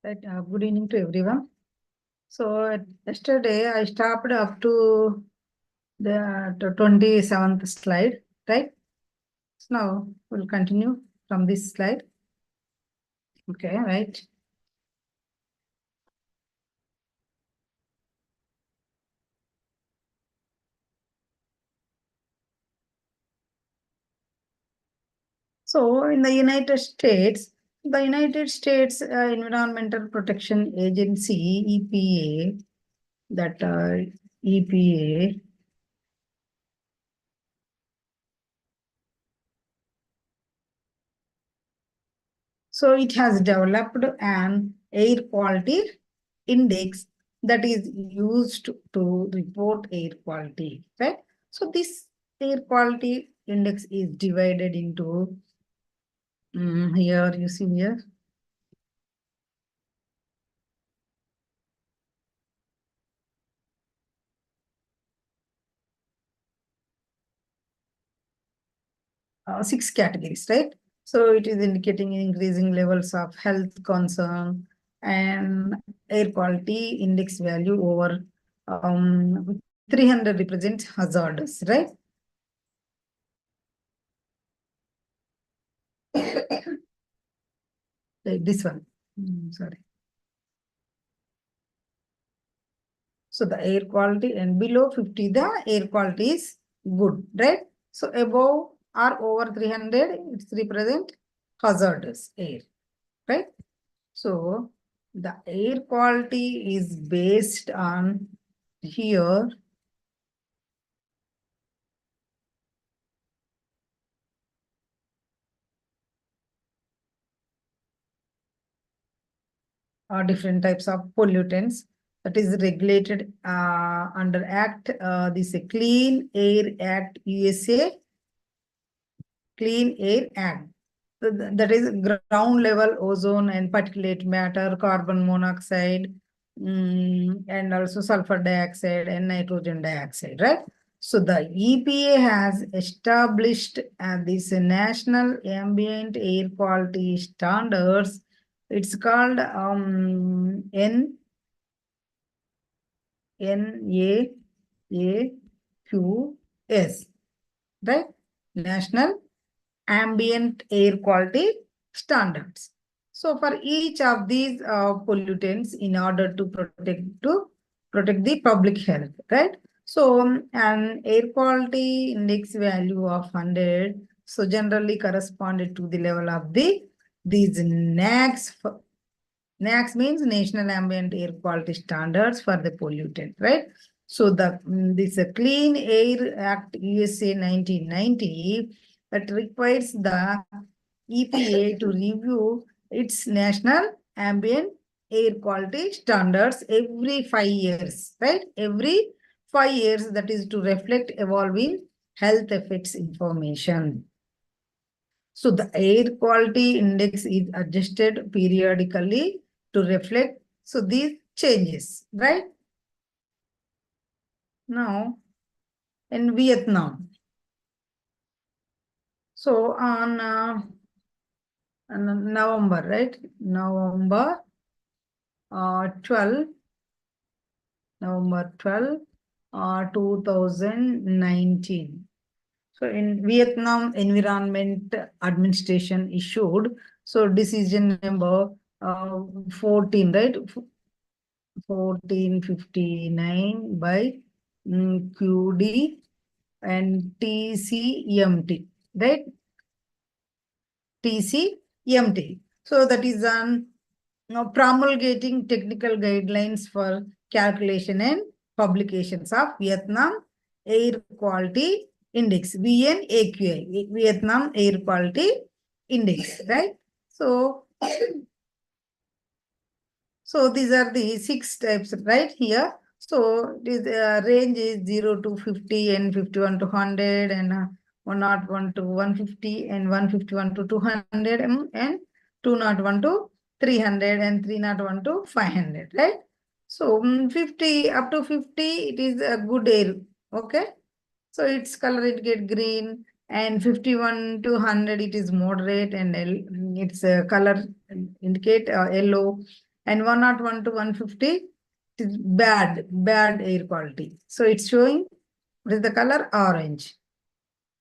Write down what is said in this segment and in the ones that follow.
Right. Good evening to everyone. So yesterday I stopped up to the 27th slide, right? So now we'll continue from this slide. Okay, right. So in the United States Environmental Protection Agency, EPA, that EPA, so it has developed an air quality index that is used to report air quality, right? So this air quality index is divided into, here you see here, six categories, right? So it is indicating increasing levels of health concern and air quality index value over 300 represents hazardous, right? Like this one, sorry. So the air quality, and below 50, the air quality is good, right? So above or over 300, it's represent hazardous air, right? So the air quality is based on here are different types of pollutants that is regulated under Act, this Clean Air Act USA, Clean Air Act. That is ground level ozone and particulate matter, carbon monoxide, and also sulfur dioxide and nitrogen dioxide, right? So the EPA has established this National Ambient Air Quality Standards. It's called NAAQS, right? National Ambient Air Quality Standards. So for each of these pollutants, in order to protect the public health, right? So an air quality index value of 100, so generally corresponded to the level of these NAAQS. NAAQS means National Ambient Air Quality Standards for the pollutant, right? So this Clean Air Act USA 1990 that requires the EPA to review its national ambient air quality standards every 5 years, right? Every 5 years, that is to reflect evolving health effects information. So the air quality index is adjusted periodically to reflect so these changes, right? Now, in Vietnam. So on November, right? November 12, 2019. So in Vietnam Environment Administration issued, so decision number 14, right? 1459 by QD and TCMT, right? TCMT. So that is on promulgating technical guidelines for calculation and publications of Vietnam Air Quality Index, VNAQI, Vietnam Air Quality Index, right? So these are the 6 types right here. So this range is 0 to 50 and 51 to 100 and 101 to 150 and 151 to 200 and 201 to 300 and 301 to 500, right? So 50 up to 50, it is a good air, okay? So its color indicate green, and 51 to 100 it is moderate, and its color indicate yellow, and 101 to 150 is bad air quality. So it's showing, what is the color? Orange.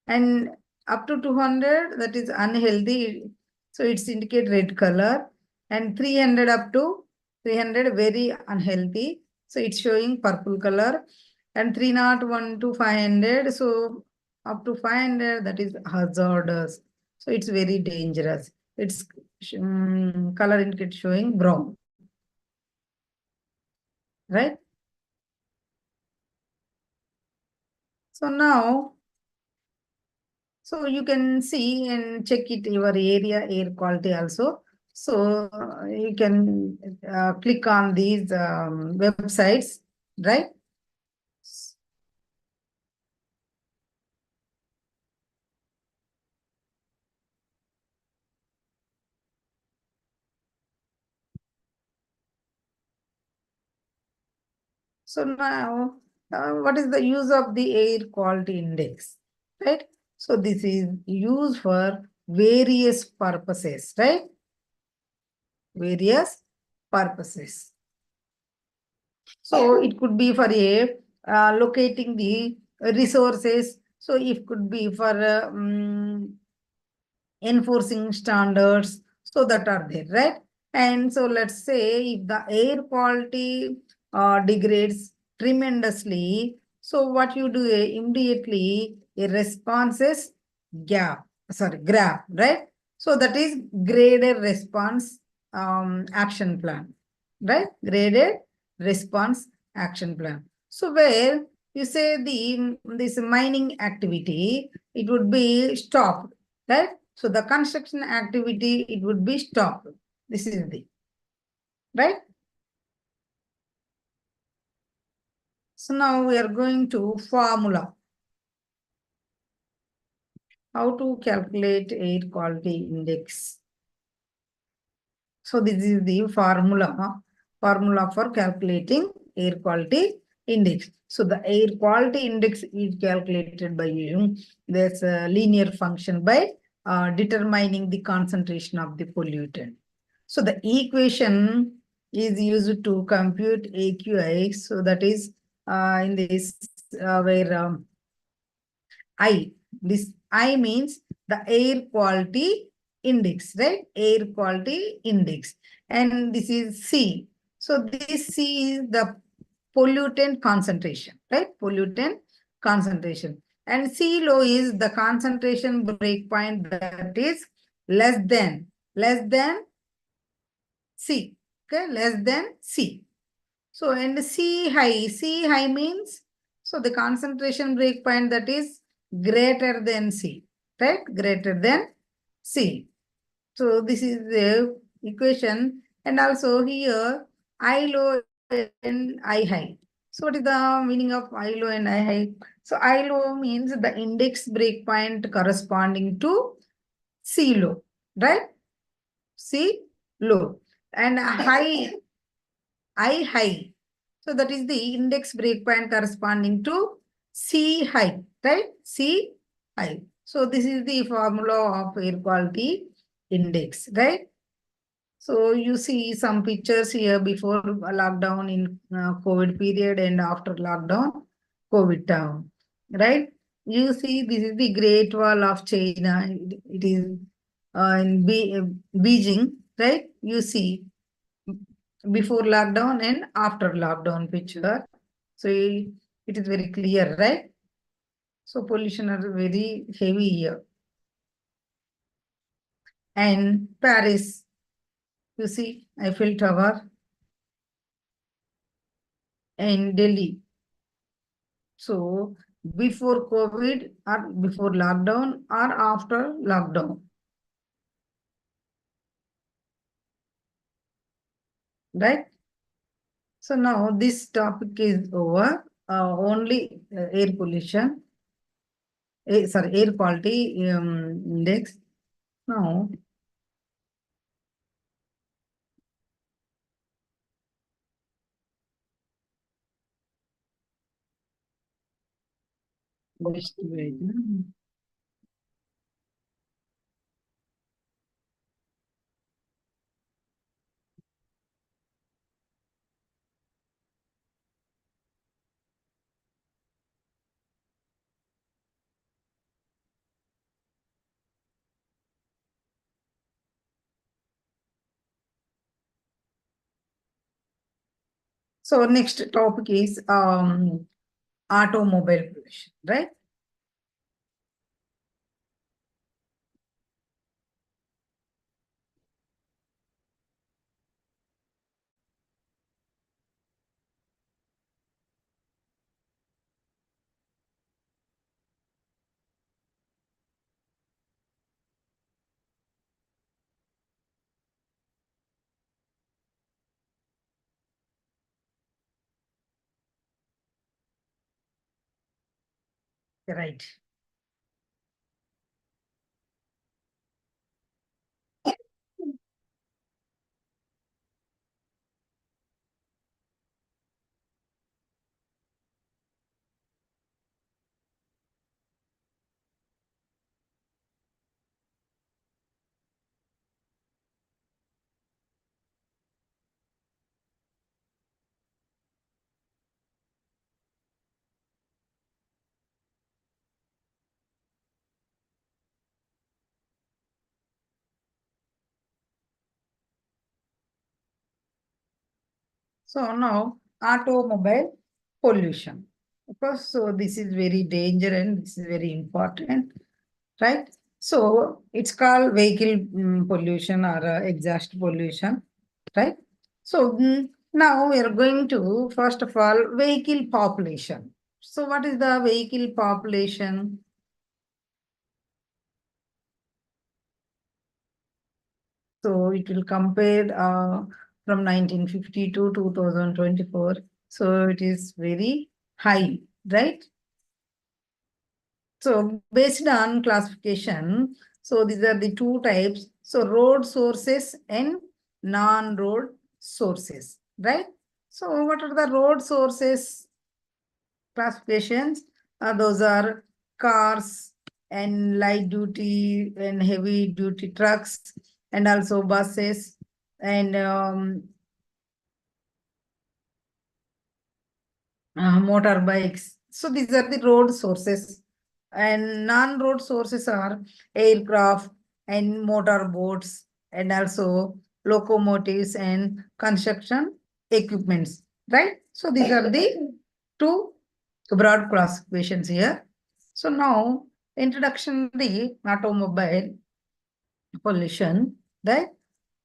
And up to 200, that is unhealthy. So it's indicate red color. And 300 up to 300, very unhealthy. So it's showing purple color. And 301 to 500, so up to 500, that is hazardous. So it's very dangerous. Its color indicate showing brown. Right? So now, so you can see and check it your area air quality also. So you can click on these websites, right? So now, what is the use of the air quality index, right? So this is used for various purposes, right? Various purposes. So it could be for a locating the resources. So it could be for enforcing standards, so that are there, right? And so let's say if the air quality degrades tremendously, so what you do immediately, a responses grab, right? So that is graded response action plan, right? Graded response action plan. So where you say this mining activity, it would be stopped, right? So the construction activity, it would be stopped. This is the, right? So now we are going to formula. How to calculate air quality index. So this is the formula for calculating air quality index. So the air quality index is calculated by using this linear function by determining the concentration of the pollutant. So the equation is used to compute AQI. So that is in this where this I means the air quality index, right? Air quality index. And this is C. So this C is the pollutant concentration, right? Pollutant concentration. And C low is the concentration breakpoint that is less than C. Okay, less than C. So, and C high means, so the concentration breakpoint that is greater than C, right? Greater than C. So, this is the equation. And also here, I low and I high. So, what is the meaning of I low and I high? So, I low means the index breakpoint corresponding to C low, right? C low. And I high. So that is the index breakpoint corresponding to C high, right? C high. So this is the formula of air quality index, right? So you see some pictures here before lockdown in COVID period and after lockdown, COVID town, right? You see this is the Great Wall of China. It is in Beijing, right? You see before lockdown and after lockdown picture. So it is very clear, right? So pollution are very heavy here. And Paris, you see Eiffel Tower, and Delhi. So before COVID or before lockdown or after lockdown, right? So now this topic is over. Only air pollution, air quality index. Now, just wait. So next topic is automobile pollution, right? Right. So now automobile pollution. Because so this is very dangerous and this is very important, right? So it's called vehicle pollution or exhaust pollution, right? So now we are going to, first of all, vehicle population. So what is the vehicle population? So it will compare from 1950 to 2024. So it is very high, right? So based on classification, so these are the two types. So road sources and non-road sources, right? So what are the road sources classifications? Those are cars and light duty and heavy duty trucks and also buses and motorbikes. So these are the road sources. And non-road sources are aircraft and motorboats and also locomotives and construction equipments, right? So these are the two broad classifications here. So now introduction the automobile pollution, right?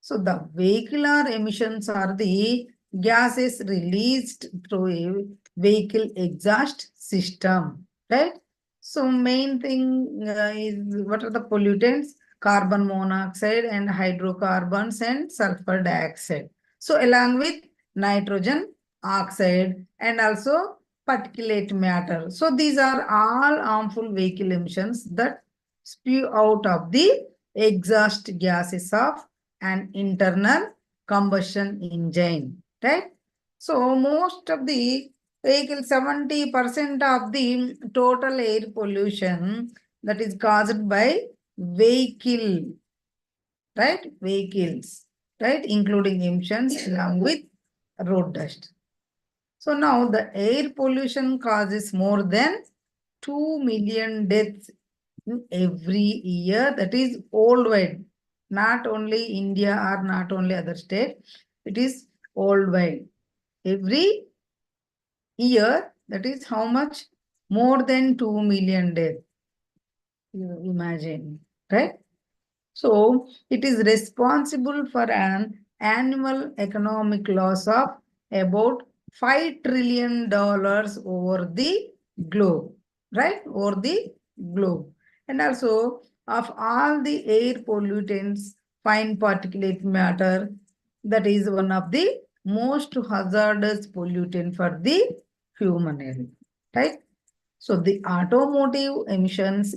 So the vehicular emissions are the gases released through a vehicle exhaust system, right? So main thing is what are the pollutants? Carbon monoxide and hydrocarbons and sulfur dioxide. So along with nitrogen oxide and also particulate matter. So these are all harmful vehicle emissions that spew out of the exhaust gases of an internal combustion engine, right? So most of the vehicle, 70% of the total air pollution that is caused by vehicle, right? Vehicles, right? Including emissions along with road dust. So now the air pollution causes more than 2 million deaths in every year. That is worldwide, not only India or not only other state. It is worldwide. Every year, that is how much? More than 2 million deaths. You imagine, right? So it is responsible for an annual economic loss of about $5 trillion over the globe, right? Over the globe. And also of all the air pollutants, fine particulate matter, that is one of the most hazardous pollutant for the human health, right? So the automotive emissions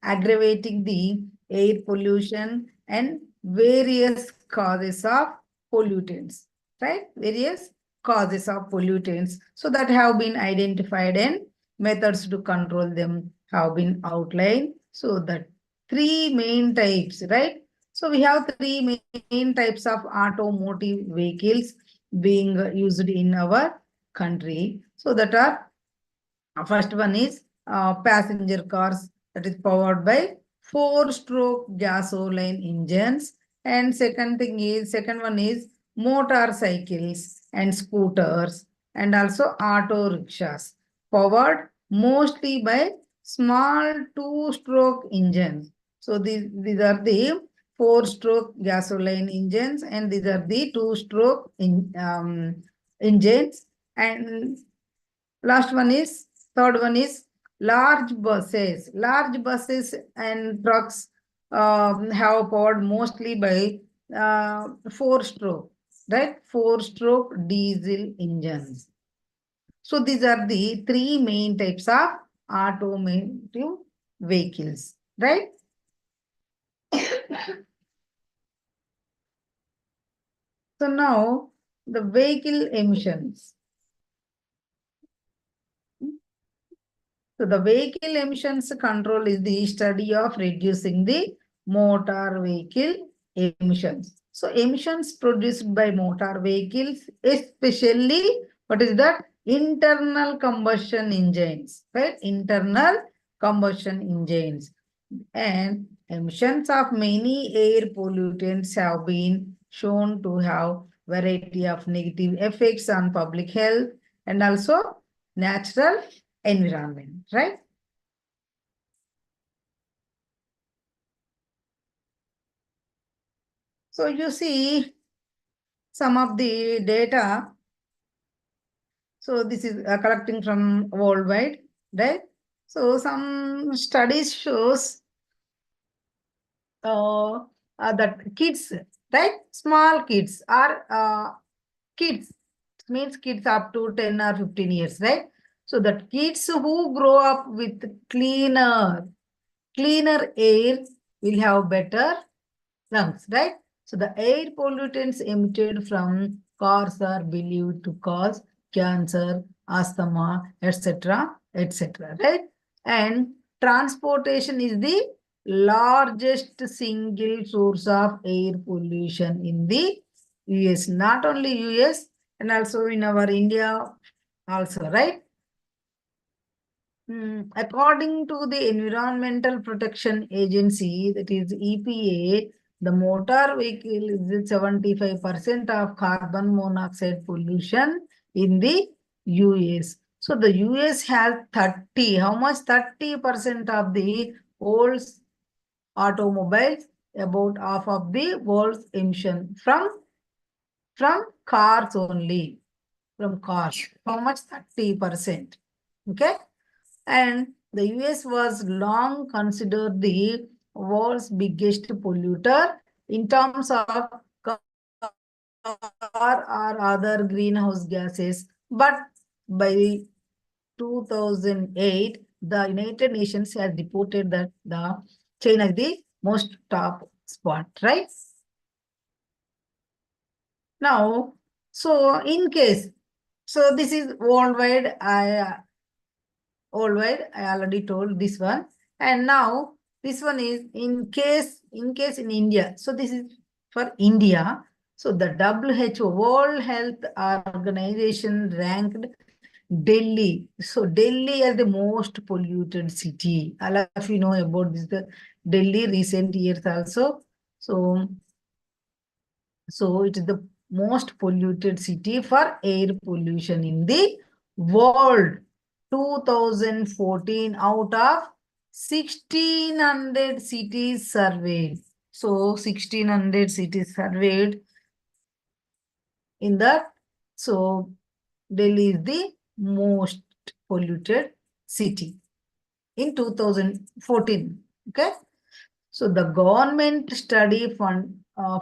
aggravating the air pollution and various causes of pollutants, right? Various causes of pollutants. So that have been identified and methods to control them have been outlined. So that three main types, right? So we have three main types of automotive vehicles being used in our country. So that are first one is passenger cars that is powered by four-stroke gasoline engines. And second one is motorcycles and scooters, and also auto rickshaws, powered mostly by small two-stroke engines. So these are the four-stroke gasoline engines, and these are the two-stroke engines. And last one is, third one is large buses. Large buses and trucks have powered mostly by four-stroke, right? Four-stroke diesel engines. So these are the three main types of automotive vehicles, right? So now the vehicle emissions. So the vehicle emissions control is the study of reducing the motor vehicle emissions. So emissions produced by motor vehicles, especially what is that? Internal combustion engines, right? Internal combustion engines. And emissions of many air pollutants have been shown to have variety of negative effects on public health and also natural environment, right? So you see some of the data. So this is collecting from worldwide, right? So some studies shows that kids, right? Small kids are kids, means kids up to 10 or 15 years, right? So that kids who grow up with cleaner air will have better lungs, right? So the air pollutants emitted from cars are believed to cause cancer, asthma, etc., etc., right? And transportation is the largest single source of air pollution in the US, not only US and also in our India also, right? According to the Environmental Protection Agency, that is EPA, the motor vehicle is 75% of carbon monoxide pollution in the US. So the US has 30, how much? 30% of the world's automobiles, about half of the world's emission from cars only, from cars. How much? 30%. Okay. And the US was long considered the world's biggest polluter in terms of car or other greenhouse gases. But by 2008, the United Nations has reported that the China is the most top spot, right? Now, so in case, so this is worldwide, I already told this one. And now this one is in case in India. So this is for India. So the WHO, World Health Organization, ranked Delhi. So Delhi as the most polluted city. All of you know about this, the Delhi recent years also. So it is the most polluted city for air pollution in the world. 2014 out of 1600 cities surveyed. So 1600 cities surveyed in that. So Delhi is the most polluted city in 2014. Okay. So the government study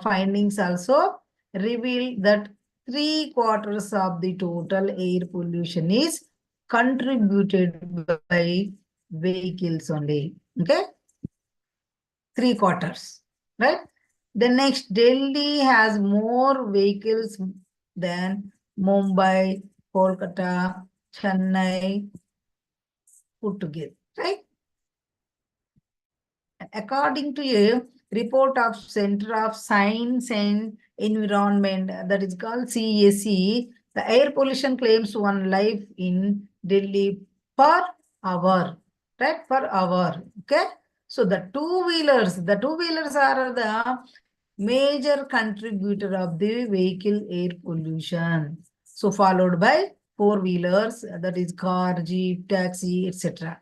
findings also reveal that 3/4 of the total air pollution is contributed by vehicles only. Okay. 3/4, right? The next, Delhi has more vehicles than Mumbai, Kolkata, Chennai put together, right? According to a report of Center of Science and Environment, that is called CSE, the air pollution claims one life in Delhi per hour, right? Per hour, okay? So the two-wheelers are the major contributor of the vehicle air pollution. So followed by four-wheelers, that is car, jeep, taxi, etc.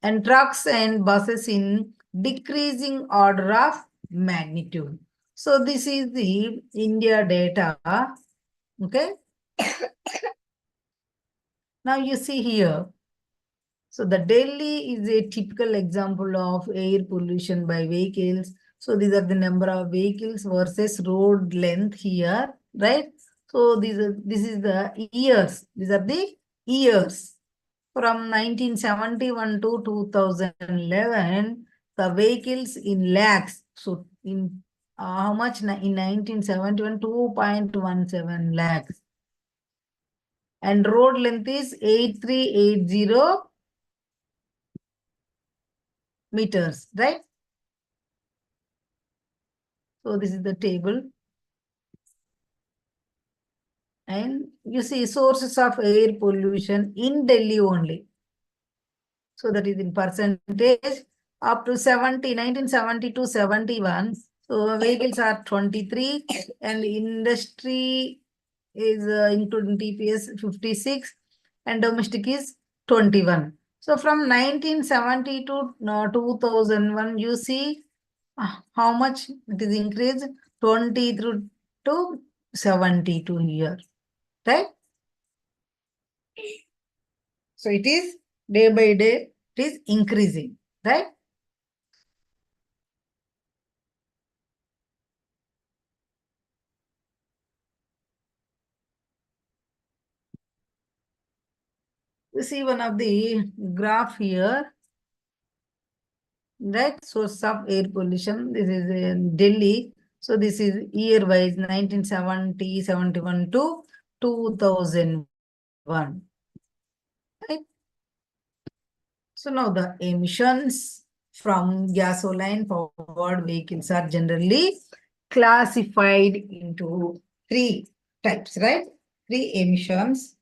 And trucks and buses in decreasing order of magnitude. So this is the India data. Okay. Now you see here. So the Delhi is a typical example of air pollution by vehicles. So these are the number of vehicles versus road length here, right? So this is the years. These are the years. From 1971 to 2011, the vehicles in lakhs. So in how much in 1971? 2.17 lakhs. And road length is 8380 meters, right? So this is the table. And you see sources of air pollution in Delhi only. So that is in percentage up to 1970 to 71. So vehicles are 23 and industry is including TPS 56 and domestic is 21. So from 1970 to 2001, you see how much it is increased 20 through to 72 here, right? So it is day by day, it is increasing, right? You see one of the graph here, right? Source of air pollution. This is in Delhi. So this is year wise 1970, 71 to 2001. Right? So now the emissions from gasoline powered vehicles are generally classified into three types, right? Three emissions.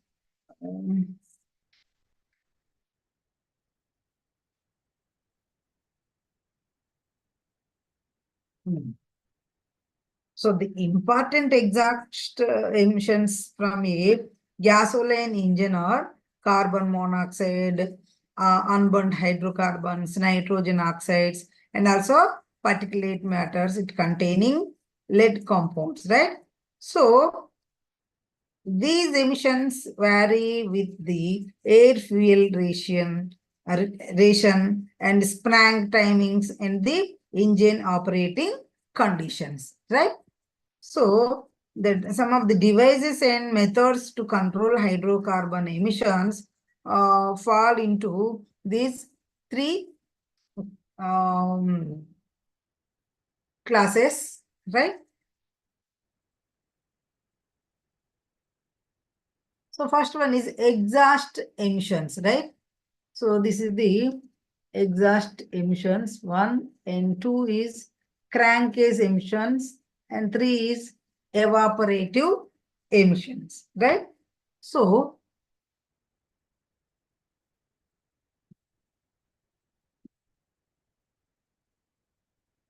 So the important exact emissions from a gasoline engine are carbon monoxide, unburned hydrocarbons, nitrogen oxides, and also particulate matters it containing lead compounds, right? So these emissions vary with the air-fuel ration and sprang timings and the engine operating conditions, right? So, some of the devices and methods to control hydrocarbon emissions fall into these three classes, right? So, first one is exhaust emissions, right? So, this is the exhaust emissions, 1, and 2 is crankcase emissions, and 3 is evaporative emissions, right? So,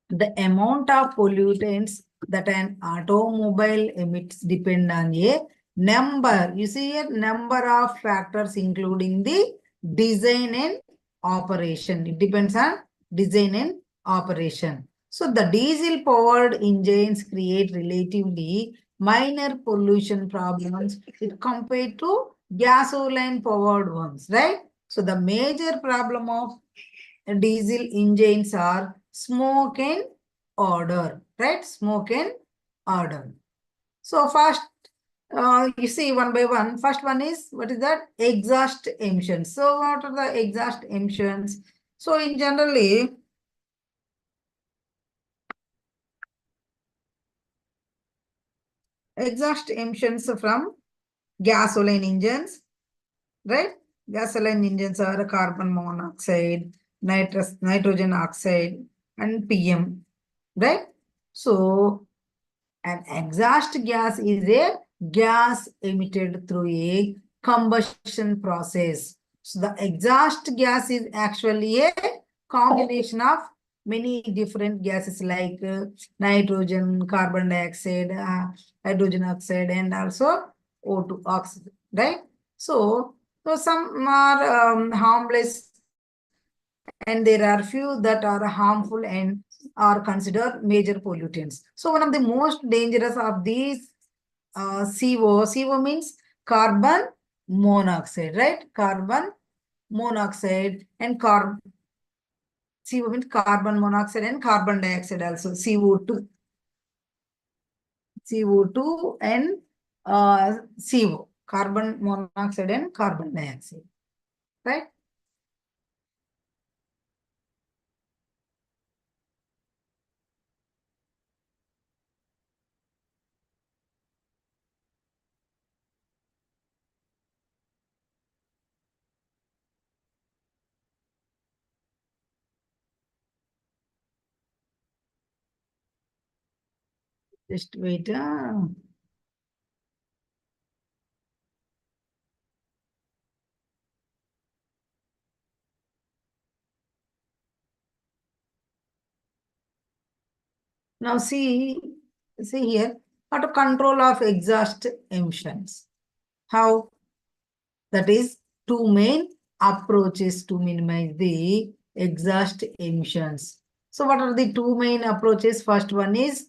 the amount of pollutants that an automobile emits depend on a number. You see a number of factors including the design and operation. It depends on design and operation. So the diesel powered engines create relatively minor pollution problems compared to gasoline powered ones, right? So the major problem of diesel engines are smoke and odor, right? Smoke and odor. So first, you see one by one. First one is, what is that? Exhaust emissions. So what are the exhaust emissions? So in generally, exhaust emissions from gasoline engines, right? Gasoline engines are carbon monoxide, nitrogen oxide, and PM, right? So an exhaust gas is a gas emitted through a combustion process. So the exhaust gas is actually a combination of many different gases like nitrogen, carbon dioxide, hydrogen oxide, and also O2 oxygen, right? So some are harmless, and there are few that are harmful and are considered major pollutants. So one of the most dangerous of these CO means carbon monoxide, right? Carbon monoxide and CO means carbon monoxide and carbon dioxide also, CO2 and CO, carbon monoxide and carbon dioxide, right? Just wait. Now see here, how to control of exhaust emissions. How? That is two main approaches to minimize the exhaust emissions. So what are the two main approaches? First one is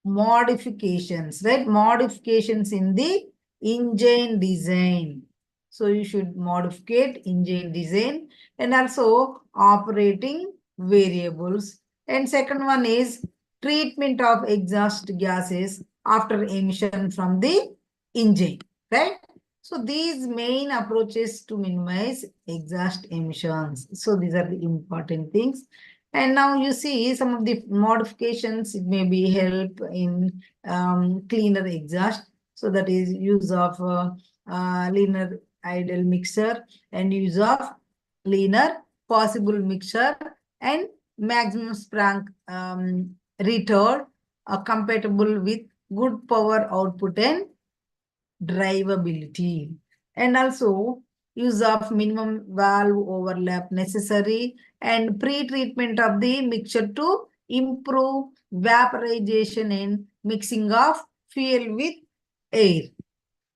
modifications, right? Modifications in the engine design. So you should modify engine design and also operating variables. And second one is treatment of exhaust gases after emission from the engine, right? So these main approaches to minimize exhaust emissions. So these are the important things. And now you see some of the modifications, it may be help in cleaner exhaust. So that is use of linear ideal mixer and use of linear possible mixer and maximum spark retard compatible with good power output and drivability. And also use of minimum valve overlap necessary and pre-treatment of the mixture to improve vaporization and mixing of fuel with air.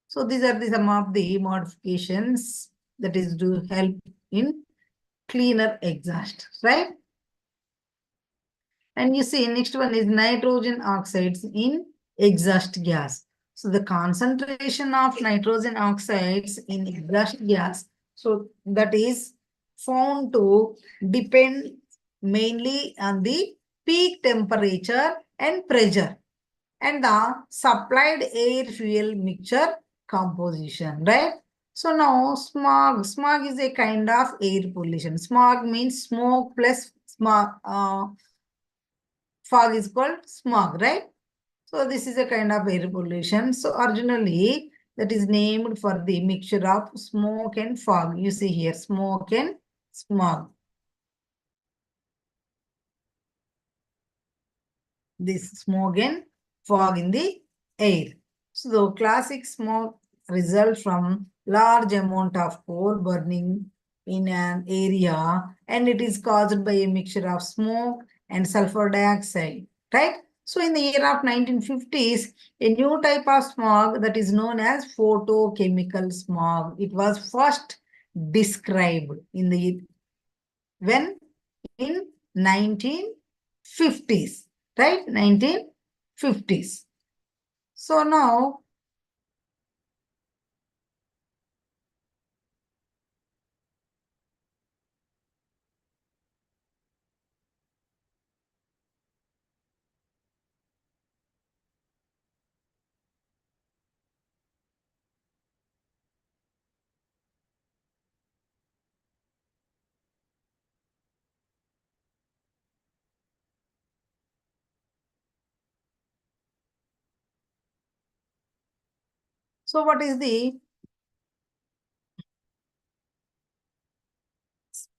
So these are some of the modifications that is to help in cleaner exhaust, right? And you see, next one is nitrogen oxides in exhaust gas. So the concentration of nitrogen oxides in exhaust gas, so that is found to depend mainly on the peak temperature and pressure and the supplied air fuel mixture composition, right? So now smog is a kind of air pollution. Smog means smoke plus fog is called smog, right? So this is a kind of air pollution. So originally that is named for the mixture of smoke and fog. You see here, smoke and smog. This smoke and fog in the air. So the classic smoke results from large amount of coal burning in an area, and it is caused by a mixture of smoke and sulfur dioxide, right? So in the year of 1950s, a new type of smog that is known as photochemical smog, it was first described in the when in 1950s, right? 1950s. So now, so what is the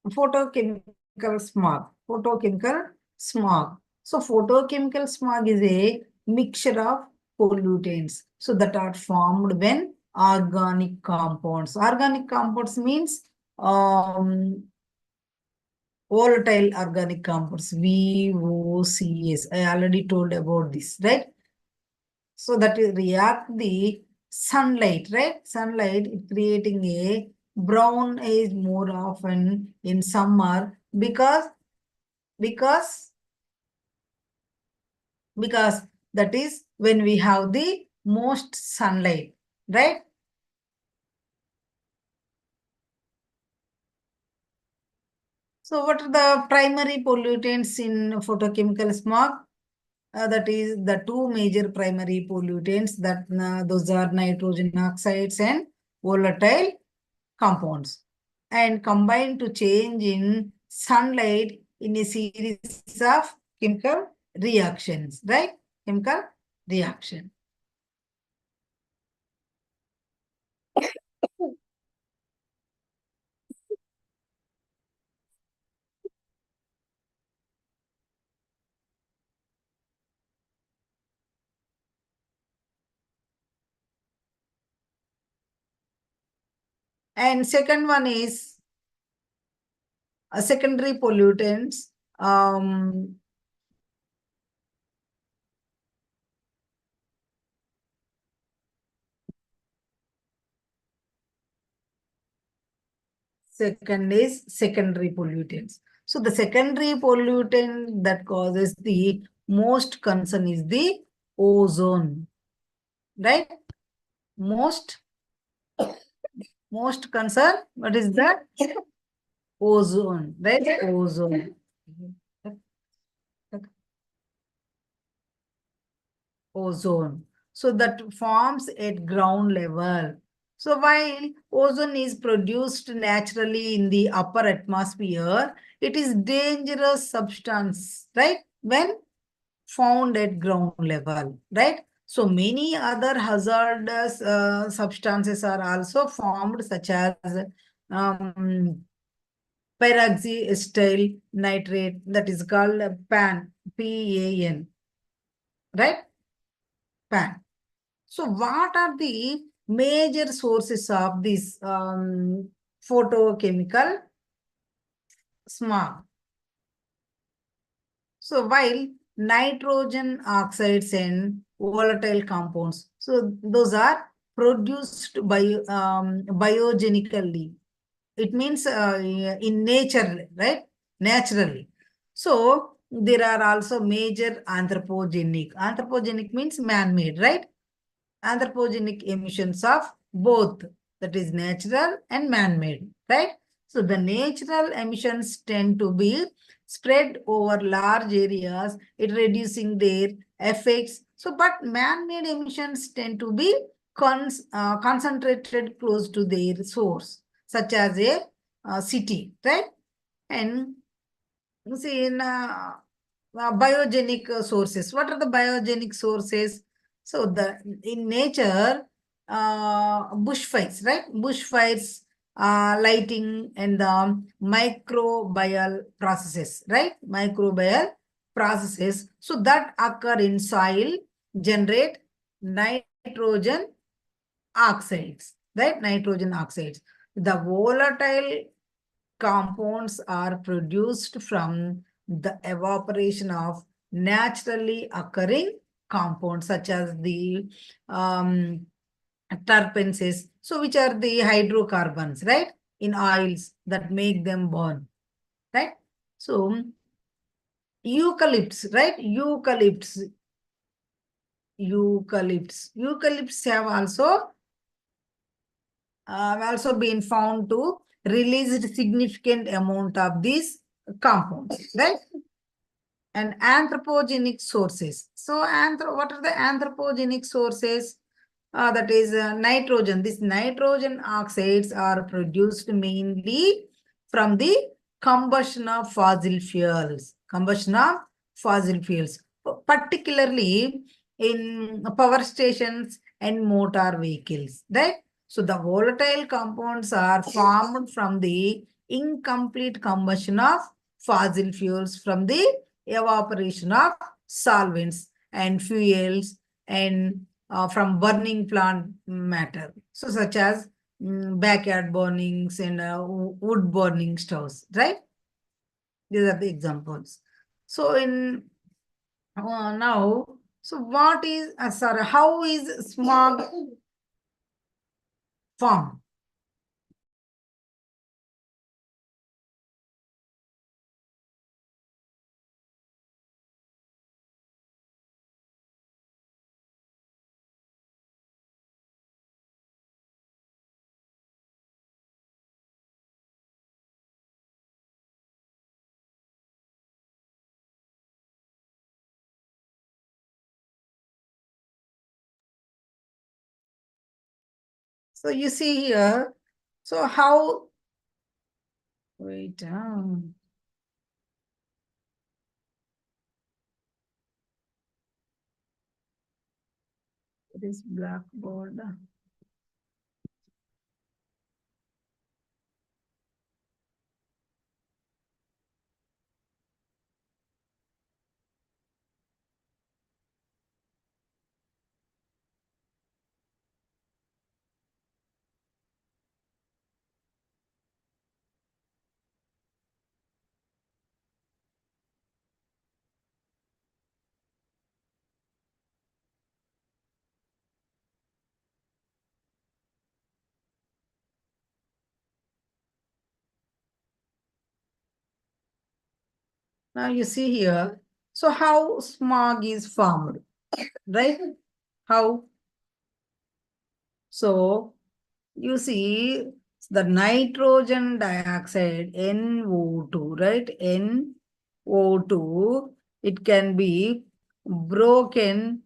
photochemical smog? Photochemical smog. So photochemical smog is a mixture of pollutants. So that are formed when organic compounds. Organic compounds means volatile organic compounds, VOCs. I already told about this, right? So that will react the sunlight, right? Sunlight creating a brown edge more often in summer because because that is when we have the most sunlight, right? So what are the primary pollutants in photochemical smog? That is the two major primary pollutants that those are nitrogen oxides and volatile compounds, and combine to change in sunlight in a series of chemical reactions, right? Chemical reaction. And second one is secondary pollutants. Um, Second is secondary pollutants. So the secondary pollutant that causes the most concern is the ozone, right? Most most concern. What is that? Ozone, right? Ozone. Ozone. So that forms at ground level. So while ozone is produced naturally in the upper atmosphere, it is dangerous substance, right? When found at ground level, right? So many other hazardous substances are also formed, such as um, peroxyethyl nitrate, that is called PAN, PAN, right? PAN. So what are the major sources of this photochemical smog? So while nitrogen oxides and volatile compounds, so those are produced by biogenically. It means in nature, right? Naturally. So there are also major anthropogenic. Anthropogenic means man-made, right? Anthropogenic emissions of both, that is natural and man-made, right? So the natural emissions tend to be spread over large areas, it reducing their effects. So but man-made emissions tend to be concentrated close to their source, such as a city, right? And see in biogenic sources. What are the biogenic sources? So the in nature, bushfires, right? Bushfires, lighting, and the microbial processes, right? Microbial processes. So that occur in soil generate nitrogen oxides, right? Nitrogen oxides. The volatile compounds are produced from the evaporation of naturally occurring compounds, such as the um, terpenes, so which are the hydrocarbons, right, in oils that make them burn, right? So eucalypts, right? Eucalypts have also been found to release a significant amount of these compounds, right? And anthropogenic sources. So, what are the anthropogenic sources? That is nitrogen. These nitrogen oxides are produced mainly from the combustion of fossil fuels. Combustion of fossil fuels, particularly in power stations and motor vehicles, right? So the volatile compounds are formed from the incomplete combustion of fossil fuels from the evaporation of solvents and fuels and from burning plant matter. So such as backyard burnings and wood burning stoves, right? These are the examples. So in now, so what is, sorry, how is smog formed? So you see here, so how, wait, it is blackboard. Now you see here, so how smog is formed, right? How? So you see the nitrogen dioxide, NO2, right? NO2, it can be broken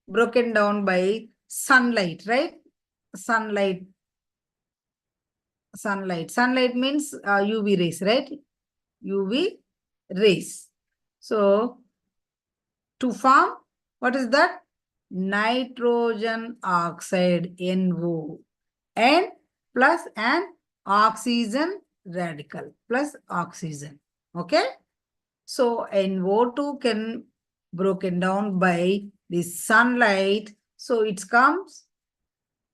down by sunlight, right? Sunlight, sunlight. Sunlight means UV rays, right? UV rays. So to form, what is that? Nitrogen oxide, NO, and plus an oxygen radical, plus oxygen. Okay? So NO2 can broken down by the sunlight. So it comes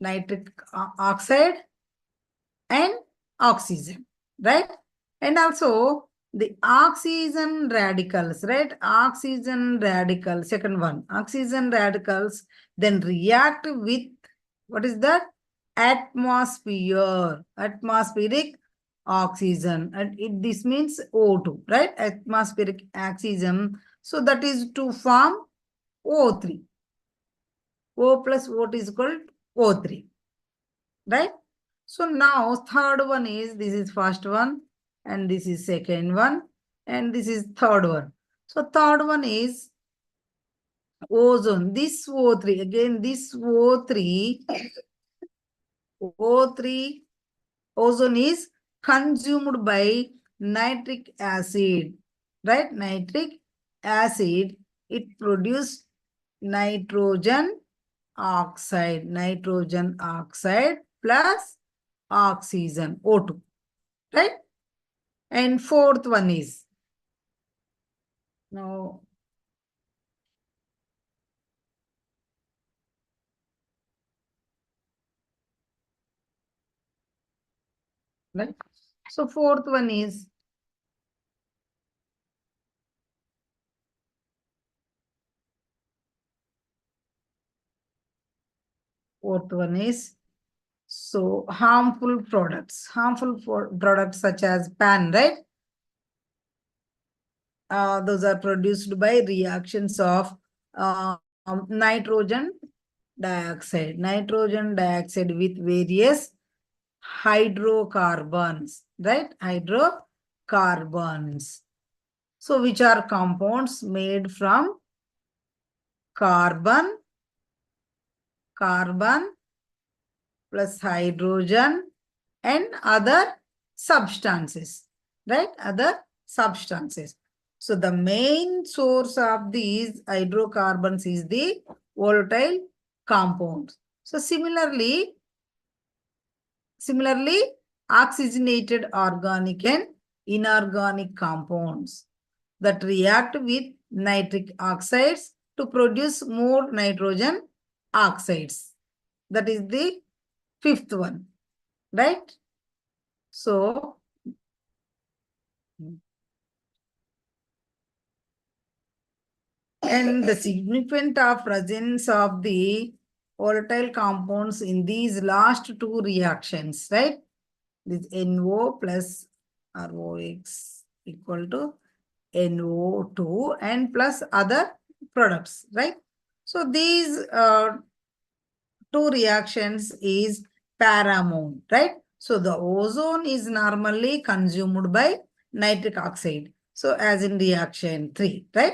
nitric oxide and oxygen, right? And also the oxygen radicals, right? Oxygen radicals, second one, oxygen radicals then react with, what is that? Atmospheric oxygen. And this means O2, right? Atmospheric oxygen. So that is to form O3. O plus what is called O3, right? So now third one is, this is first one, and this is second one, and this is third one. So third one is ozone. This O3, again this O3, ozone is consumed by nitric acid, right? Nitric acid, it produces nitrogen oxide plus oxygen, O2, right? And fourth one is, now, right? So fourth one is, so harmful products, products such as pan, right? Those are produced by reactions of nitrogen dioxide with various hydrocarbons, right? Hydrocarbons. So which are compounds made from carbon plus hydrogen and other substances, right? Other substances. So the main source of these hydrocarbons is the volatile compounds. So similarly, oxygenated organic and inorganic compounds that react with nitric oxides to produce more nitrogen oxides. That is the fifth one, right? So And the significant of presence of the volatile compounds in these last two reactions, right? This NO plus ROX equal to NO2 and plus other products, right? So these two reactions is paramount, right? So the ozone is normally consumed by nitric oxide. So as in reaction 3, right?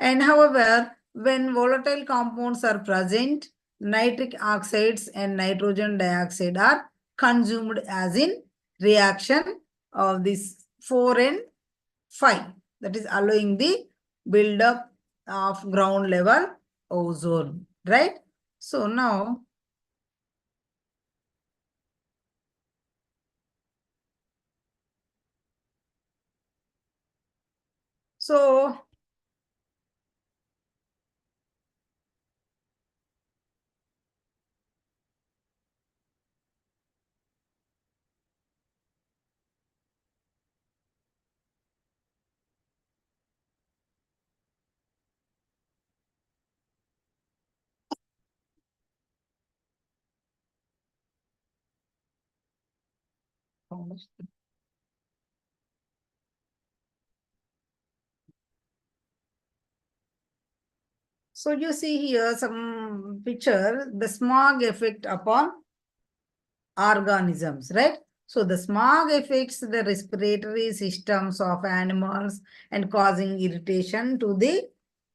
And however, when volatile compounds are present, nitric oxides and nitrogen dioxide are consumed as in reaction of this 4 and 5. That is allowing the buildup of ground level ozone, right? So now, so so you see here some picture, the smog effect upon organisms, right? So the smog affects the respiratory systems of animals and causing irritation to the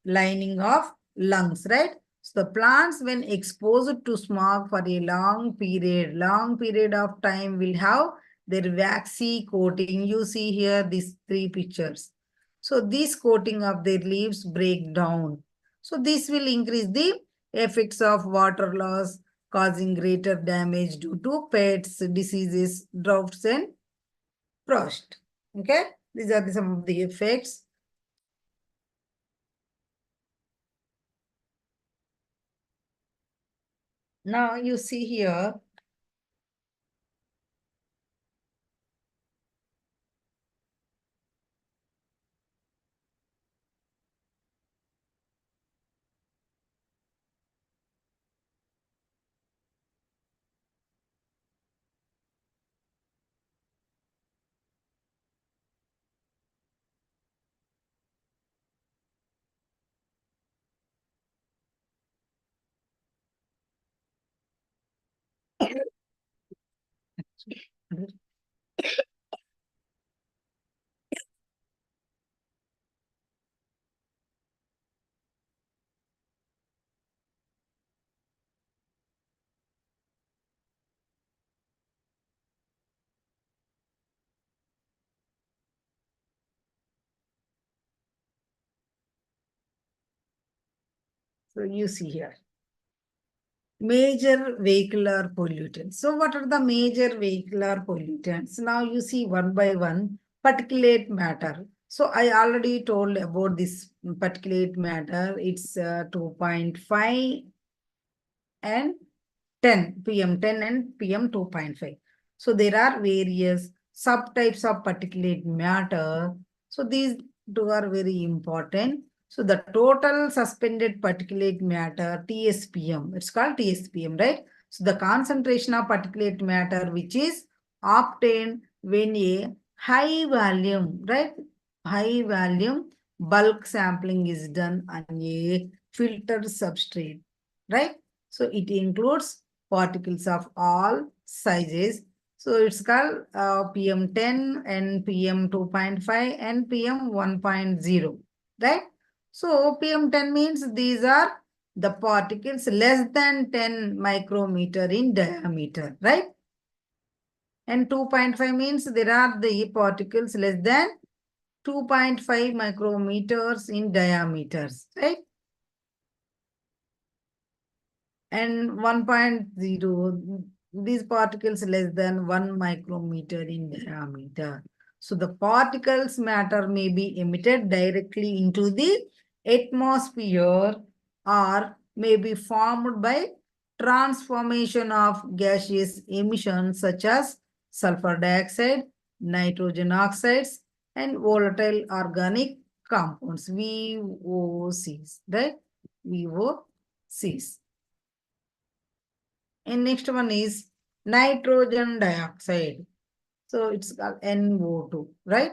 lining of lungs, right? So the plants when exposed to smog for a long period of time will have their waxy coating. You see here these three pictures. So this coating of their leaves break down. So this will increase the effects of water loss, causing greater damage due to pests, diseases, droughts, and frost. Okay, these are some of the effects. Now you see here. So you see here. Major vehicular pollutants. So what are the major vehicular pollutants? Now you see one by one, particulate matter. So I already told about this particulate matter. It's 2.5 and 10 PM 10 and PM 2.5. So there are various subtypes of particulate matter. So these two are very important. So the total suspended particulate matter, TSPM, it's called TSPM, right? So the concentration of particulate matter which is obtained when a high volume, right? High volume bulk sampling is done on a filtered substrate, right? So it includes particles of all sizes. So it's called PM10 and PM2.5 and PM1.0, right? So PM10 means these are the particles less than 10 micrometer in diameter, right? And 2.5 means there are the particles less than 2.5 micrometers in diameters, right? And 1.0, these particles less than 1 micrometer in diameter. So the particles matter may be emitted directly into the atmosphere or may be formed by transformation of gaseous emissions such as sulfur dioxide, nitrogen oxides, and volatile organic compounds, VOCs, right? VOCs. And next one is nitrogen dioxide. So it's called NO2, right?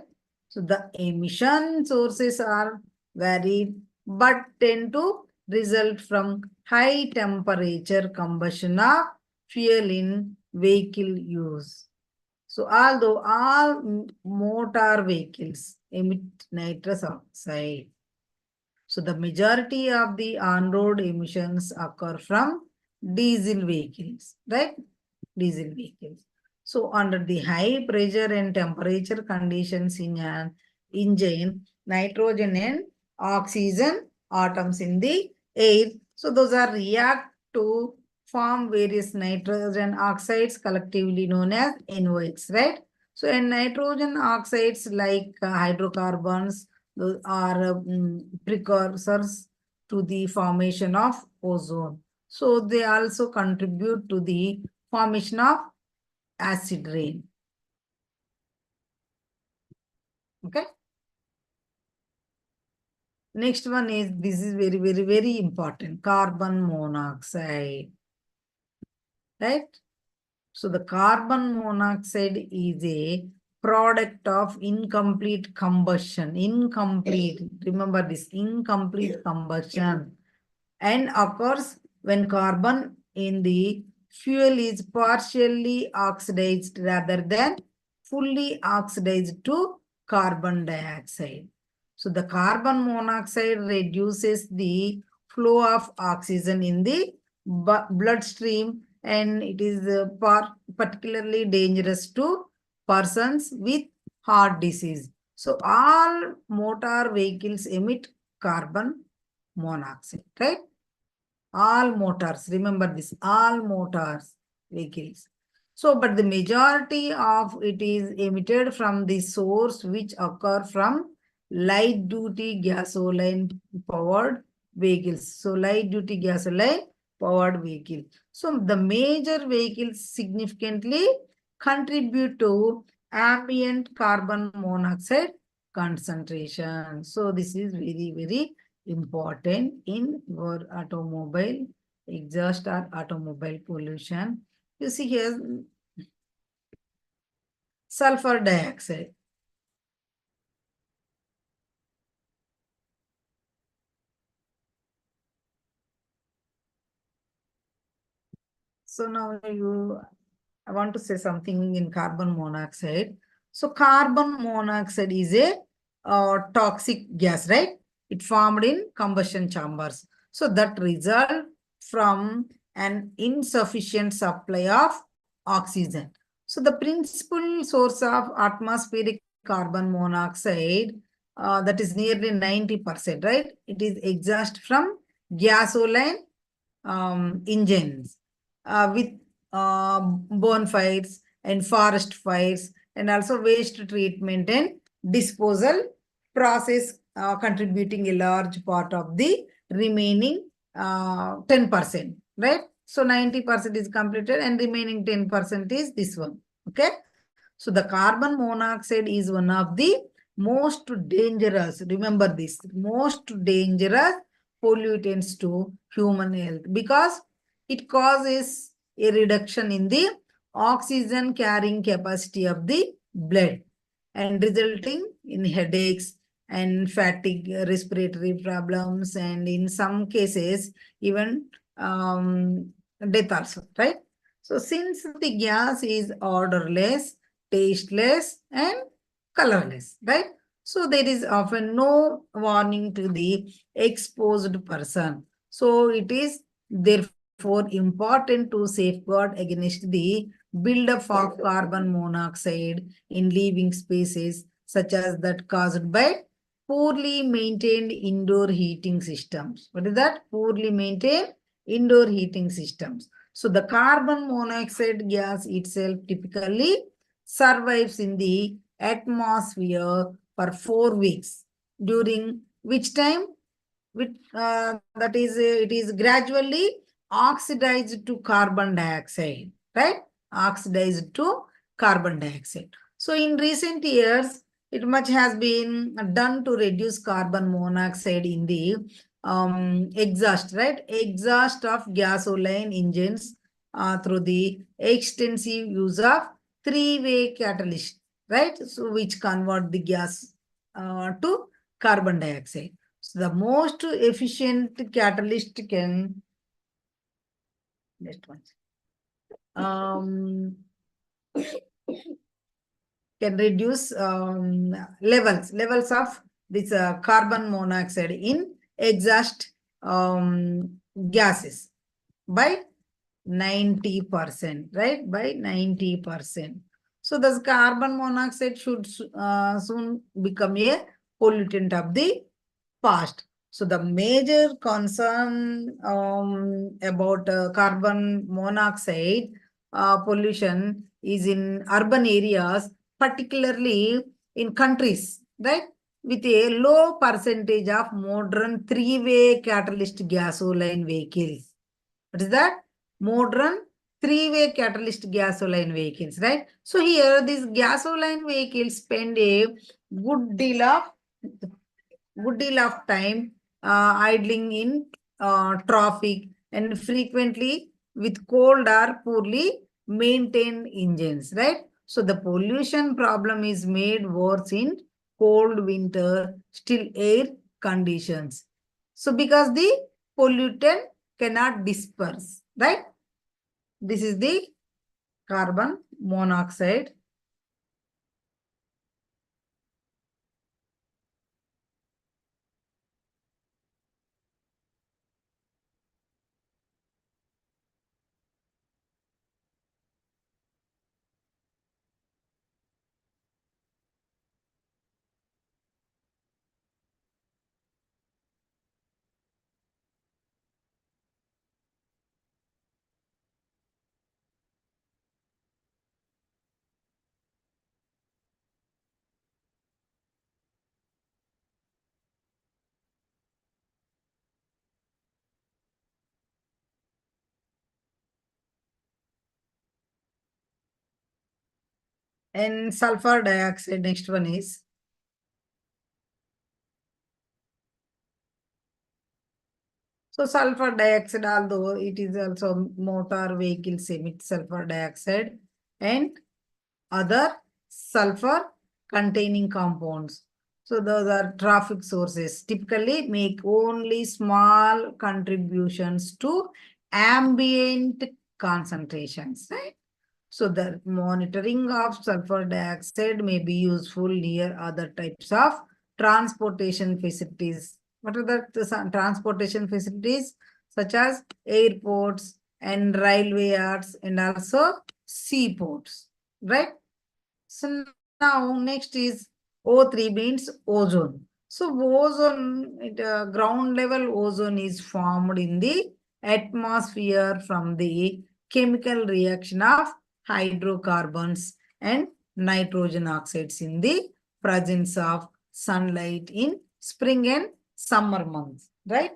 So the emission sources are varied, but tend to result from high temperature combustion of fuel in vehicle use. So although all motor vehicles emit nitrous oxide, so the majority of the on-road emissions occur from diesel vehicles, right? Diesel vehicles. So under the high pressure and temperature conditions in an engine, nitrogen and oxygen atoms in the air. So those are react to form various nitrogen oxides collectively known as NOx, right? So and nitrogen oxides like hydrocarbons, those are precursors to the formation of ozone. So they also contribute to the formation of acid rain. Okay. Next one is, this is very, very, very important. Carbon monoxide. Right? So the carbon monoxide is a product of incomplete combustion. Incomplete. Remember this, incomplete combustion. And occurs when carbon in the fuel is partially oxidized rather than fully oxidized to carbon dioxide. So the carbon monoxide reduces the flow of oxygen in the bloodstream, and it is particularly dangerous to persons with heart disease. So all motor vehicles emit carbon monoxide, right? All motors, remember this, all motors, vehicles. So, but the majority of it is emitted from the source which occur from light duty gasoline powered vehicles. So, light duty gasoline powered vehicle. So, the major vehicles significantly contribute to ambient carbon monoxide concentration. So, this is very, very important in your automobile exhaust or automobile pollution. You see here, sulfur dioxide. So now I want to say something in carbon monoxide. So carbon monoxide is a toxic gas, right? It formed in combustion chambers. So that result from an insufficient supply of oxygen. So the principal source of atmospheric carbon monoxide, that is nearly 90%, right? It is exhaust from gasoline engines with bonfires and forest fires, and also waste treatment and disposal process contributing a large part of the remaining 10%, right? So 90% is completed and remaining 10% is this one. Okay. So the carbon monoxide is one of the most dangerous, remember this, most dangerous pollutants to human health, because it causes a reduction in the oxygen carrying capacity of the blood and resulting in headaches and fatigue, respiratory problems, and in some cases even death also, right? So since the gas is odorless, tasteless, and colorless, right? So there is often no warning to the exposed person. So it is therefore important to safeguard against the buildup of carbon monoxide in living spaces, such as that caused by poorly maintained indoor heating systems. What is that? Poorly maintained indoor heating systems. So the carbon monoxide gas itself typically survives in the atmosphere for 4 weeks, during which time that is it is gradually oxidized to carbon dioxide, right? Oxidized to carbon dioxide. So in recent years, it much has been done to reduce carbon monoxide in the exhaust, right? Exhaust of gasoline engines through the extensive use of three-way catalyst, right? So which convert the gas to carbon dioxide. So the most efficient catalyst can, next one, can reduce levels of this carbon monoxide in exhaust gases by 90%, right? By 90%. So this carbon monoxide should soon become a pollutant of the past. So the major concern about carbon monoxide pollution is in urban areas, particularly in countries, right? With a low percentage of modern three-way catalyst gasoline vehicles. What is that? Modern three-way catalyst gasoline vehicles, right? So here these gasoline vehicles spend a good deal of time idling in traffic and frequently with cold or poorly maintained engines, right? So the pollution problem is made worse in cold winter, still air conditions. So because the pollutant cannot disperse, right? This is the carbon monoxide. And sulfur dioxide, next one is. So sulfur dioxide, although it is also motor vehicles emit sulfur dioxide and other sulfur containing compounds. So those are traffic sources, typically make only small contributions to ambient concentrations, right? So the monitoring of sulfur dioxide may be useful near other types of transportation facilities. What are the transportation facilities? Such as airports and railway yards and also seaports, right? So now next is O3 means ozone. So ozone, ground level ozone is formed in the atmosphere from the chemical reaction of hydrocarbons and nitrogen oxides in the presence of sunlight in spring and summer months, right?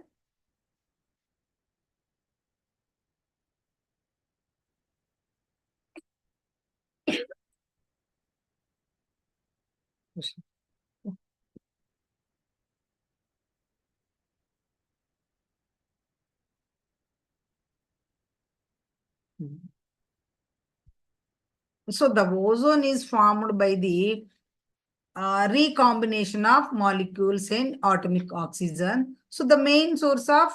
So the ozone is formed by the recombination of molecules in atomic oxygen. So the main source of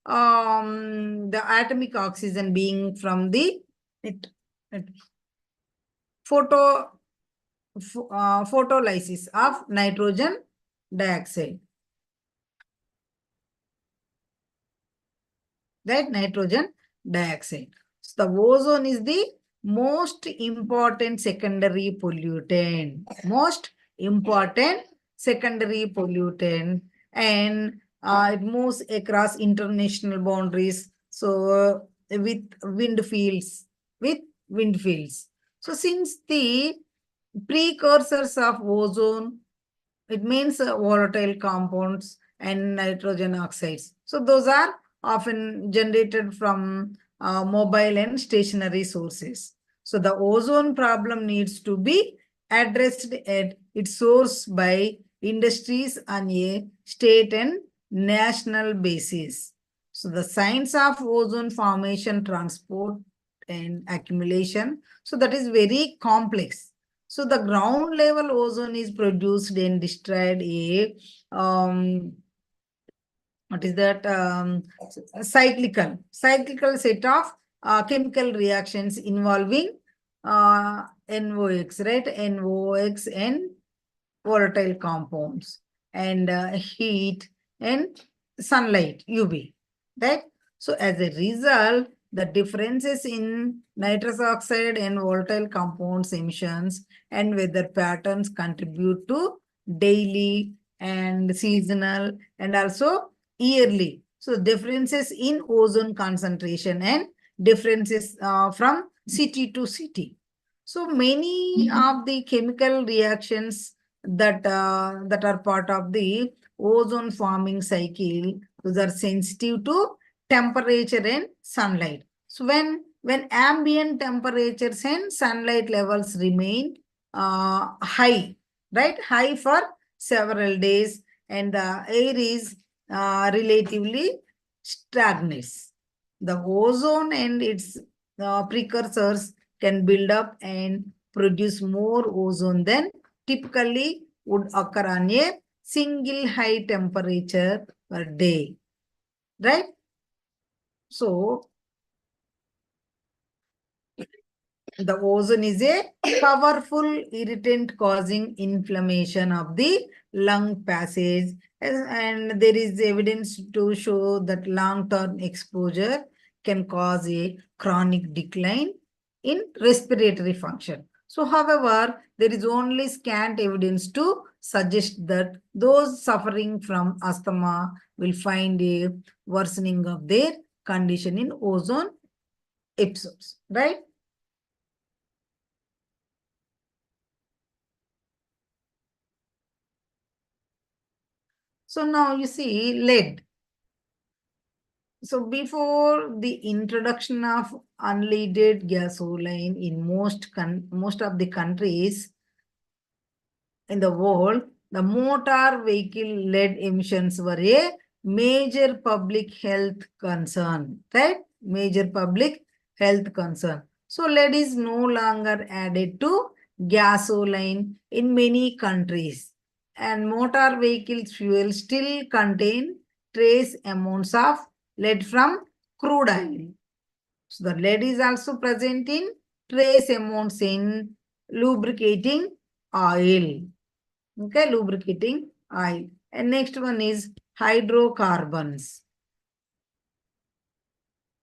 the atomic oxygen being from the it photo photolysis of nitrogen dioxide, right? Nitrogen dioxide. So the ozone is the most important secondary pollutant. Most important secondary pollutant, and it moves across international boundaries. So with wind fields, with wind fields. So since the precursors of ozone, it means volatile compounds and nitrogen oxides. So those are often generated from mobile and stationary sources. So the ozone problem needs to be addressed at its source by industries on a state and national basis. So the science of ozone formation, transport, and accumulation. So that is very complex. So the ground level ozone is produced and destroyed what is that? Cyclical set of chemical reactions involving NOx, right? NOx and volatile compounds and heat and sunlight, UV, right? So as a result, the differences in nitrous oxide and volatile compounds emissions and weather patterns contribute to daily and seasonal and also yearly. So differences in ozone concentration and differences from city to city. So many of the chemical reactions that are part of the ozone forming cycle, those are sensitive to temperature and sunlight. So when ambient temperatures and sunlight levels remain high, right, high for several days, and the air is relatively stagnates, the ozone and its precursors can build up and produce more ozone than typically would occur on a single high temperature per day, right? So the ozone is a powerful irritant causing inflammation of the lung passage, and there is evidence to show that long-term exposure can cause a chronic decline in respiratory function. So, however, there is only scant evidence to suggest that those suffering from asthma will find a worsening of their condition in ozone episodes, right? So now you see lead. So before the introduction of unleaded gasoline in most of the countries in the world, the motor vehicle lead emissions were a major public health concern, right? Major public health concern. So lead is no longer added to gasoline in many countries, and motor vehicles fuel still contain trace amounts of lead from crude oil. So the lead is also present in trace amounts in lubricating oil. Okay, lubricating oil. And next one is hydrocarbons.